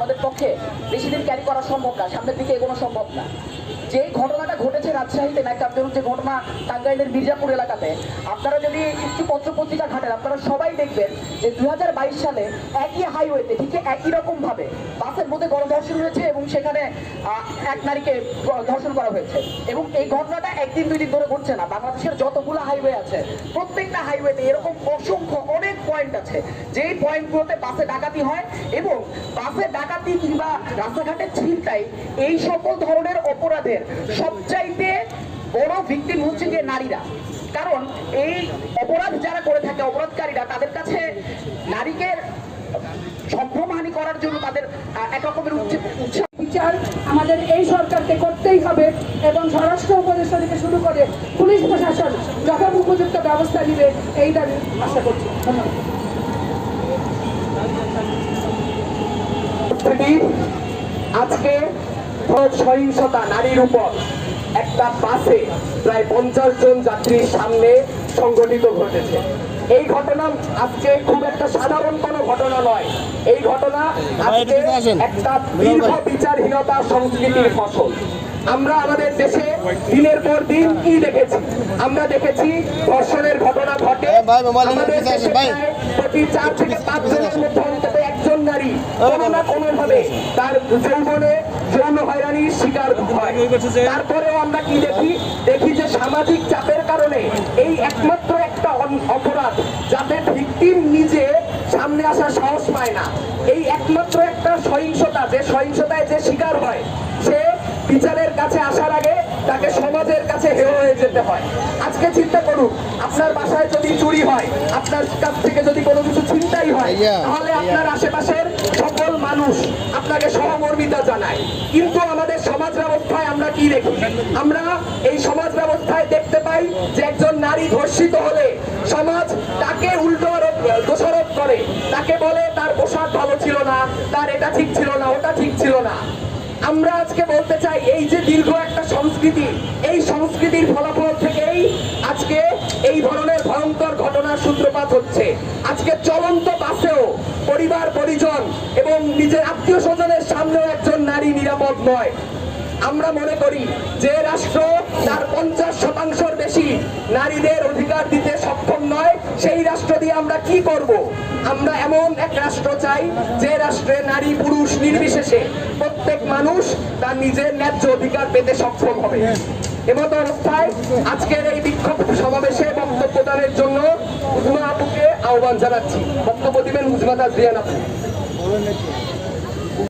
আমাদের পক্ষে বেশি দিন ক্যারি করা সম্ভব না, সামনের দিকে এগোনো সম্ভব না। যে ঘটনাটা ঘটেছে রাজশাহীতে ন্যাক্কারজনক যে ঘটনা টাঙ্গাইলের মির্জাপুর এলাকাতে, আপনারা যদি একটু পত্রপত্রিকা ঘাটেন আপনারা সবাই দেখবেন যে 2022 সালে একই হাইওয়েতে ঠিক একই রকম ভাবে বাসের মধ্যে গণধর্ষণ হয়েছে এবং সেখানে এক নারীকে ধর্ষণ করা হয়েছে। এবং এই ঘটনাটা একদিন দুই দিন ধরে ঘটছে না, বাংলাদেশের যতগুলো হাইওয়ে আছে প্রত্যেকটা হাইওয়েতে এরকম অসংখ্য অনেক পয়েন্ট আছে যেই পয়েন্টগুলোতে বাসে ডাকাতি হয় এবং বাসে ডাকাতি কিংবা রাস্তাঘাটে ছিনতাই এই সকল ধরনের অপরাধের সবচাইতে বড় ভিকটিম হচ্ছে যে নারীরা। কারণ এই অপরাধ যারা করে থাকে অপরাধকারীরা তাদের কাছে নারীকে সম্ভ্রমহানি করার জন্য তাদের এক রকমের উৎসাহ বিচার আমাদের এই সরকারকে করতেই হবে এবং স্বরাষ্ট্র উপদেষ্টা থেকে শুরু করে পুলিশ প্রশাসন যখন উপযুক্ত ব্যবস্থা নিবে এই দাবি আশা করছি। ধন্যবাদ। আজকে সহিংসতা নারীর উপর একটা বাসে প্রায় 50 জন যাত্রীর সামনে সংঘটিত ঘটেছে। এই ঘটনা আজকে খুব একটা সাধারণ কোনো ঘটনা নয়, এই ঘটনা আজকে একটা দীর্ঘ বিচারহীনতা সংস্কৃতির ফসল। আমরা আমাদের দেশে দিনের পর দিন কি দেখেছি? আমরা দেখেছি ধর্ষণের ঘটনা ঘটে, প্রতি 4 থেকে 5 জনের মধ্যে অন্তত একজন নারী কোনো না কোনো ভাবে তার যৌবনে যৌন হয়রানির শিকার হয়। তারপরেও আমরা কি দেখি যে সামাজিক চাপের কারণে এই একমাত্র একটা অপরাধ যাতে ভিকটিম নিজে সামনে আসার সাহস পায় না, এই একমাত্র একটা সহিংসতা, যে সহিংসতায় যে শিকার হয় সে বিচারের কাছে আসার আগে তাকে সমাজের কাছে হেয় হয়ে যেতে হয়। আজকে চিন্তা করুন, আপনার বাসায় যদি চুরি হয়, আপনার কাছ থেকে যদি কোনো কিছু ছিনতাই হয়, তাহলে আপনার আশেপাশের সকল মানুষ আপনাকে সহমর্মিতা জানায়। কিন্তু আমাদের সমাজ ব্যবস্থায় আমরা কি দেখি? আমরা এই সমাজ ব্যবস্থায় দেখতে পাই যে একজন নারী ধর্ষিত হলে সমাজ তাকে উল্টো দোষারোপ করে, তাকে বলে তার পোশাক ভালো ছিল না, তার এটা ঠিক ছিল না, ওটা ঠিক ছিল না। আমরা আজকে বলতে চাই এই যে দীর্ঘ একটা সংস্কৃতি, এই সংস্কৃতির ফলাফল থেকেই আজকে এই ধরনের ভয়ঙ্কর ঘটনার সূত্রপাত হচ্ছে। আজকে চলন্ত বাসেও পরিবার পরিজন এবং নিজের আত্মীয় স্বজনের সামনেও একজন নারী নিরাপদ নয়। আমরা মনে করি যে রাষ্ট্র তার 50% বেশি নারীদের অধিকার দিতে সক্ষম নয়, সেই রাষ্ট্র দিয়ে আমরা কি করব? আমরা এমন এক রাষ্ট্র চাই যে রাষ্ট্রে নারী পুরুষ নির্বিশেষে প্রত্যেক মানুষ তার নিজের ন্যায্য অধিকার পেতে সক্ষম হবে। এমত অবস্থায় আজকের এই বিক্ষোভ সমাবেশে বক্তব্য দানের জন্য হুজমা আপুকে আহ্বান জানাচ্ছি। বক্তব্য দিবেন হুজমা তাজরিয়ান আপু।